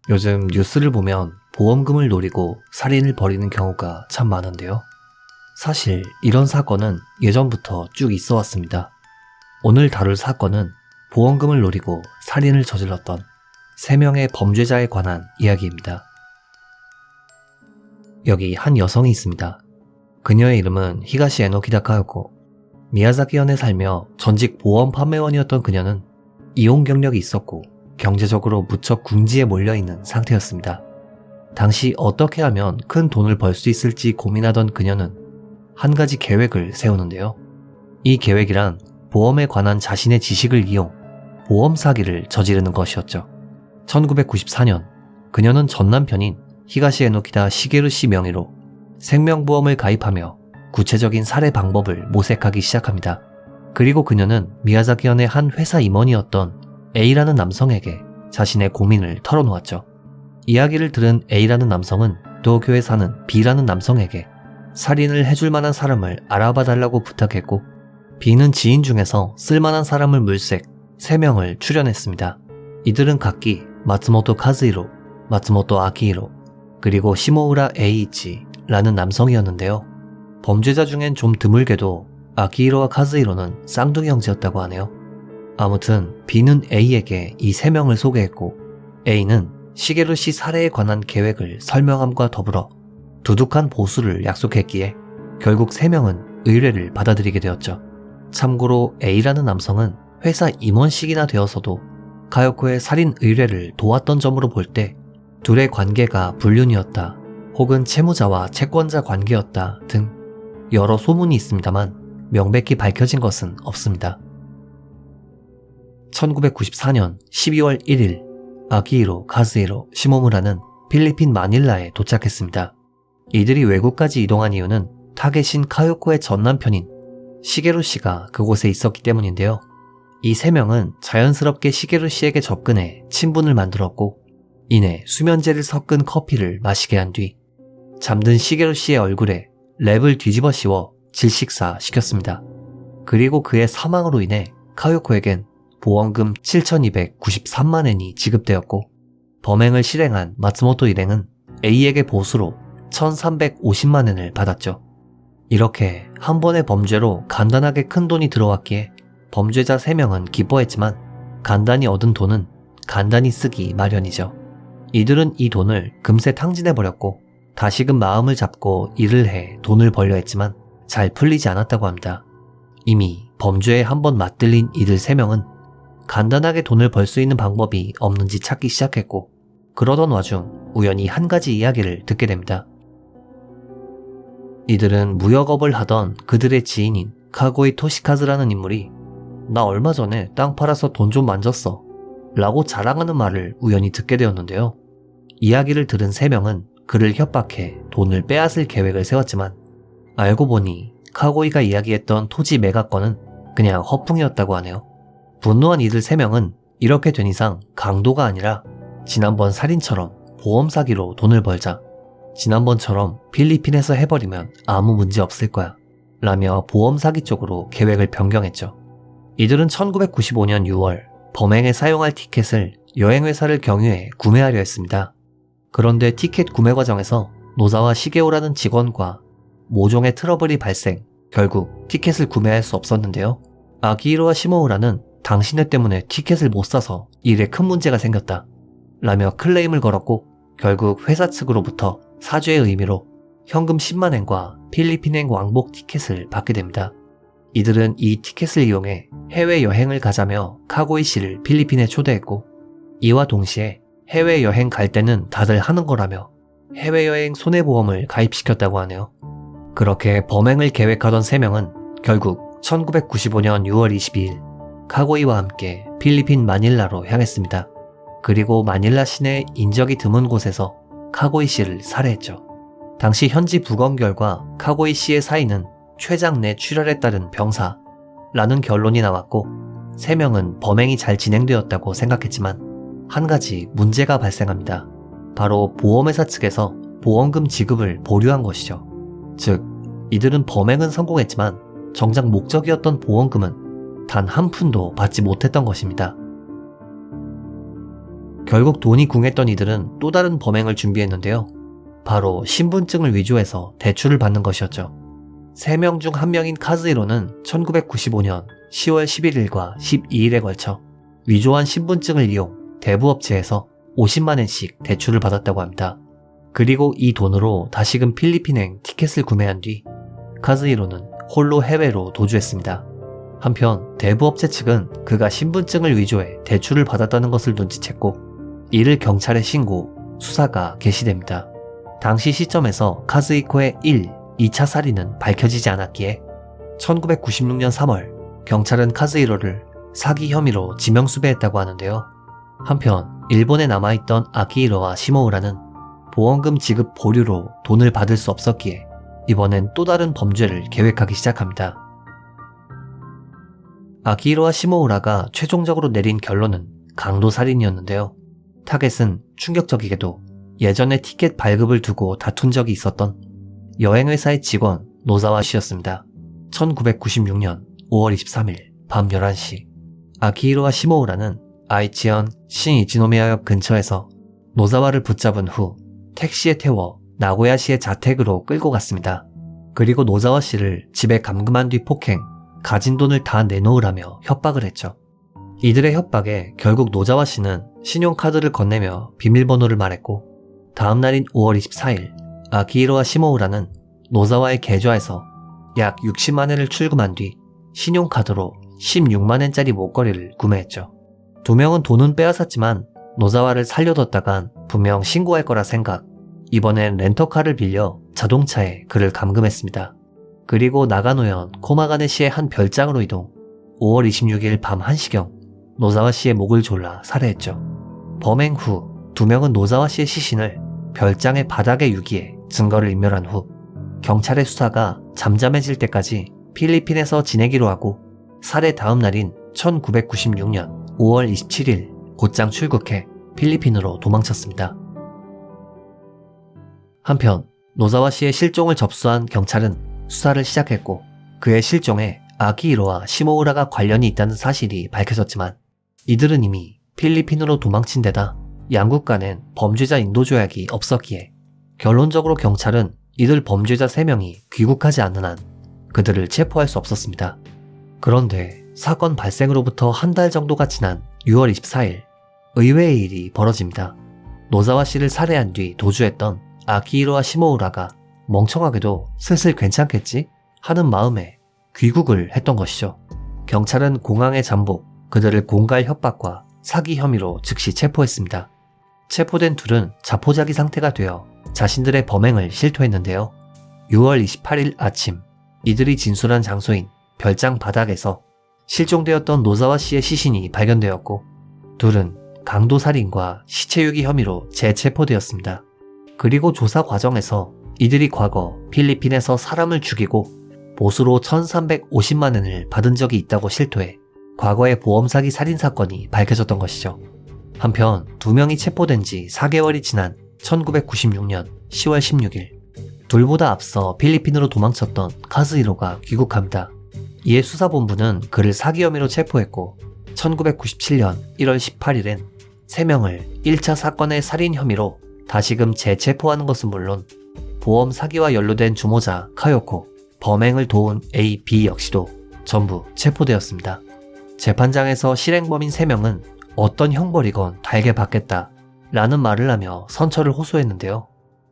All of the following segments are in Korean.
요즘 뉴스를 보면 보험금을 노리고 살인을 벌이는 경우가 참 많은데요. 사실 이런 사건은 예전부터 쭉 있어 왔습니다. 오늘 다룰 사건은 보험금을 노리고 살인을 저질렀던 3명의 범죄자에 관한 이야기입니다. 여기 한 여성이 있습니다. 그녀의 이름은 히가시 에노키다 카요코. 미야자키현에 살며 전직 보험 판매원이었던 그녀는 이혼 경력이 있었고 경제적으로 무척 궁지에 몰려있는 상태였습니다. 당시 어떻게 하면 큰 돈을 벌 수 있을지 고민하던 그녀는 한 가지 계획을 세우는데요. 이 계획이란 보험에 관한 자신의 지식을 이용 보험 사기를 저지르는 것이었죠. 1994년 그녀는 전 남편인 히가시 에노키다 시게루 씨 명의로 생명보험을 가입하며 구체적인 살해 방법을 모색하기 시작합니다. 그리고 그녀는 미야자키현의 한 회사 임원이었던 A라는 남성에게 자신의 고민을 털어놓았죠. 이야기를 들은 A라는 남성은 도쿄에 사는 B라는 남성에게 살인을 해줄 만한 사람을 알아봐 달라고 부탁했고, B는 지인 중에서 쓸만한 사람을 물색 3명을 추려냈습니다. 이들은 각기 마츠모토 카즈히로, 마츠모토 아키히로, 그리고 시모우라 에이이치라는 남성이었는데요. 범죄자 중엔 좀 드물게도 아키히로와 카즈히로는 쌍둥이 형제였다고 하네요. 아무튼 B는 A에게 이 3명을 소개했고, A는 시게루 씨 살해에 관한 계획을 설명함과 더불어 두둑한 보수를 약속했기에 결국 3명은 의뢰를 받아들이게 되었죠. 참고로 A라는 남성은 회사 임원식이나 되어서도 카요코의 살인 의뢰를 도왔던 점으로 볼 때 둘의 관계가 불륜이었다, 혹은 채무자와 채권자 관계였다 등 여러 소문이 있습니다만 명백히 밝혀진 것은 없습니다. 1994년 12월 1일 아키히로, 카즈히로, 시모무라는 필리핀 마닐라에 도착했습니다. 이들이 외국까지 이동한 이유는 타겟인 카요코의 전 남편인 시게루 씨가 그곳에 있었기 때문인데요. 이 3명은 자연스럽게 시게루 씨에게 접근해 친분을 만들었고, 이내 수면제를 섞은 커피를 마시게 한 뒤 잠든 시게루 씨의 얼굴에 랩을 뒤집어 씌워 질식사 시켰습니다. 그리고 그의 사망으로 인해 카요코에겐 보험금 7,293만 엔이 지급되었고, 범행을 실행한 마츠모토 일행은 A에게 보수로 1,350만 엔을 받았죠. 이렇게 한 번의 범죄로 간단하게 큰 돈이 들어왔기에 범죄자 3명은 기뻐했지만 간단히 얻은 돈은 간단히 쓰기 마련이죠. 이들은 이 돈을 금세 탕진해버렸고 다시금 마음을 잡고 일을 해 돈을 벌려 했지만 잘 풀리지 않았다고 합니다. 이미 범죄에 한번 맞들린 이들 3명은 간단하게 돈을 벌 수 있는 방법이 없는지 찾기 시작했고, 그러던 와중 우연히 한 가지 이야기를 듣게 됩니다. 이들은 무역업을 하던 그들의 지인인 카고이 토시카즈라는 인물이 "나 얼마 전에 땅 팔아서 돈 좀 만졌어" 라고 자랑하는 말을 우연히 듣게 되었는데요. 이야기를 들은 3명은 그를 협박해 돈을 빼앗을 계획을 세웠지만 알고 보니 카고이가 이야기했던 토지 매각권은 그냥 허풍이었다고 하네요. 분노한 이들 3명은 이렇게 된 이상 강도가 아니라 지난번 살인처럼 보험 사기로 돈을 벌자, 지난번처럼 필리핀에서 해버리면 아무 문제 없을 거야 라며 보험 사기 쪽으로 계획을 변경했죠. 이들은 1995년 6월 범행에 사용할 티켓을 여행회사를 경유해 구매하려 했습니다. 그런데 티켓 구매 과정에서 노사와 시게오라는 직원과 모종의 트러블이 발생, 결국 티켓을 구매할 수 없었는데요. 아키히로와 시모우라는 "당신네 때문에 티켓을 못 사서 일에 큰 문제가 생겼다" 라며 클레임을 걸었고, 결국 회사 측으로부터 사죄의 의미로 현금 10만 엔과 필리핀행 왕복 티켓을 받게 됩니다. 이들은 이 티켓을 이용해 해외여행을 가자며 카고이 씨를 필리핀에 초대했고, 이와 동시에 해외여행 갈 때는 다들 하는 거라며 해외여행 손해보험을 가입시켰다고 하네요. 그렇게 범행을 계획하던 3명은 결국 1995년 6월 22일 카고이와 함께 필리핀 마닐라로 향했습니다. 그리고 마닐라 시내 인적이 드문 곳에서 카고이 씨를 살해했죠. 당시 현지 부검 결과 카고이 씨의 사인은 췌장 내 출혈에 따른 병사라는 결론이 나왔고, 3명은 범행이 잘 진행되었다고 생각했지만 한 가지 문제가 발생합니다. 바로 보험회사 측에서 보험금 지급을 보류한 것이죠. 즉, 이들은 범행은 성공했지만 정작 목적이었던 보험금은 단 한 푼도 받지 못했던 것입니다. 결국 돈이 궁했던 이들은 또 다른 범행을 준비했는데요. 바로 신분증을 위조해서 대출을 받는 것이었죠. 3명 중 1명인 카즈히로는 1995년 10월 11일과 12일에 걸쳐 위조한 신분증을 이용 대부업체에서 50만엔씩 대출을 받았다고 합니다. 그리고 이 돈으로 다시금 필리핀행 티켓을 구매한 뒤 카즈히로는 홀로 해외로 도주했습니다. 한편 대부업체 측은 그가 신분증을 위조해 대출을 받았다는 것을 눈치챘고 이를 경찰에 신고 수사가 개시됩니다. 당시 시점에서 카즈히코의 2차 살인은 밝혀지지 않았기에 1996년 3월 경찰은 카즈히로를 사기 혐의로 지명수배했다고 하는데요. 한편 일본에 남아있던 아키히로와 시모우라는 보험금 지급 보류로 돈을 받을 수 없었기에 이번엔 또 다른 범죄를 계획하기 시작합니다. 아키히로와 시모우라가 최종적으로 내린 결론은 강도살인이었는데요. 타겟은 충격적이게도 예전에 티켓 발급을 두고 다툰 적이 있었던 여행회사의 직원 노자와 씨였습니다. 1996년 5월 23일 밤 11시 아키히로와 시모우라는 아이치현 신이치노미야역 근처에서 노자와를 붙잡은 후 택시에 태워 나고야시의 자택으로 끌고 갔습니다. 그리고 노자와 씨를 집에 감금한 뒤 폭행, 가진 돈을 다 내놓으라며 협박을 했죠. 이들의 협박에 결국 노자와 씨는 신용카드를 건네며 비밀번호를 말했고 다음날인 5월 24일 아키히로와 시모우라는 노자와의 계좌에서 약 60만엔을 출금한 뒤 신용카드로 16만엔짜리 목걸이를 구매했죠. 두 명은 돈은 빼앗았지만 노자와를 살려뒀다간 분명 신고할 거라 생각, 이번엔 렌터카를 빌려 자동차에 그를 감금했습니다. 그리고 나가노현 코마가네시의 한 별장으로 이동, 5월 26일 밤 1시경 노자와 씨의 목을 졸라 살해했죠. 범행 후 두 명은 노자와 씨의 시신을 별장의 바닥에 유기해 증거를 인멸한 후 경찰의 수사가 잠잠해질 때까지 필리핀에서 지내기로 하고 살해 다음 날인 1996년 5월 27일 곧장 출국해 필리핀으로 도망쳤습니다. 한편 노자와 씨의 실종을 접수한 경찰은 수사를 시작했고 그의 실종에 아키히로와 시모우라가 관련이 있다는 사실이 밝혀졌지만 이들은 이미 필리핀으로 도망친 데다 양국 간엔 범죄자 인도 조약이 없었기에 결론적으로 경찰은 이들 범죄자 3명이 귀국하지 않는 한 그들을 체포할 수 없었습니다. 그런데 사건 발생으로부터 한 달 정도가 지난 6월 24일 의외의 일이 벌어집니다. 노자와 씨를 살해한 뒤 도주했던 아키히로와 시모우라가 멍청하게도 슬슬 괜찮겠지 하는 마음에 귀국을 했던 것이죠. 경찰은 공항에 잠복, 그들을 공갈 협박과 사기 혐의로 즉시 체포했습니다. 체포된 둘은 자포자기 상태가 되어 자신들의 범행을 실토했는데요. 6월 28일 아침 이들이 진술한 장소인 별장 바닥에서 실종되었던 노자와 씨의 시신이 발견되었고 둘은 강도살인과 시체유기 혐의로 재체포되었습니다. 그리고 조사 과정에서 이들이 과거 필리핀에서 사람을 죽이고 보수로 1350만 원을 받은 적이 있다고 실토해 과거의 보험사기 살인사건이 밝혀졌던 것이죠. 한편 두 명이 체포된 지 4개월이 지난 1996년 10월 16일 둘보다 앞서 필리핀으로 도망쳤던 카즈히로가 귀국합니다. 이에 수사본부는 그를 사기 혐의로 체포했고 1997년 1월 18일엔 3명을 1차 사건의 살인 혐의로 다시금 재체포하는 것은 물론 보험 사기와 연루된 주모자 카요코, 범행을 도운 A, B 역시도 전부 체포되었습니다. 재판장에서 실행범인 3명은 어떤 형벌이건 달게 받겠다 라는 말을 하며 선처를 호소했는데요.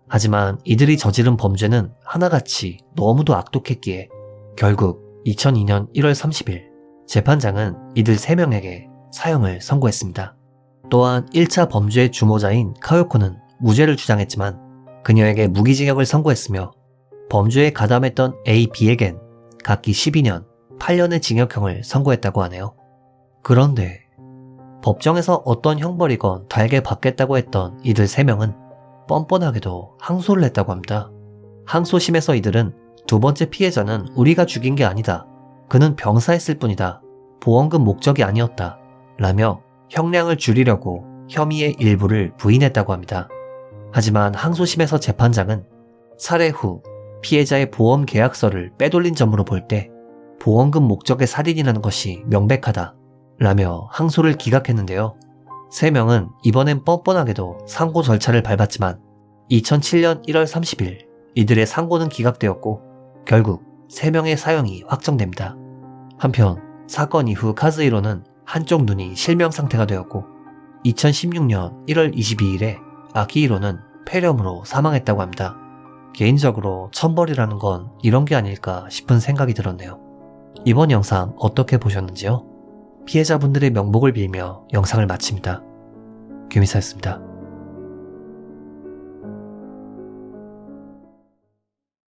하지만 이들이 저지른 범죄는 하나같이 너무도 악독했기에 결국 2002년 1월 30일 재판장은 이들 3명에게 사형을 선고했습니다. 또한 1차 범죄의 주모자인 카요코는 무죄를 주장했지만 그녀에게 무기징역을 선고했으며 범죄에 가담했던 A, B에겐 각기 12년, 8년의 징역형을 선고했다고 하네요. 그런데 법정에서 어떤 형벌이건 달게 받겠다고 했던 이들 3명은 뻔뻔하게도 항소를 했다고 합니다. 항소심에서 이들은 두 번째 피해자는 우리가 죽인 게 아니다. 그는 병사했을 뿐이다. 보험금 목적이 아니었다. 라며 형량을 줄이려고 혐의의 일부를 부인했다고 합니다. 하지만 항소심에서 재판장은 살해 후 피해자의 보험 계약서를 빼돌린 점으로 볼 때 보험금 목적의 살인이라는 것이 명백하다 라며 항소를 기각했는데요. 3명은 이번엔 뻔뻔하게도 상고 절차를 밟았지만 2007년 1월 30일 이들의 상고는 기각되었고 결국 3명의 사형이 확정됩니다. 한편 사건 이후 카즈히로는 한쪽 눈이 실명 상태가 되었고 2016년 1월 22일에 아키히로는 폐렴으로 사망했다고 합니다. 개인적으로 천벌이라는 건 이런 게 아닐까 싶은 생각이 들었네요. 이번 영상 어떻게 보셨는지요? 피해자분들의 명복을 빌며 영상을 마칩니다. 규미사였습니다.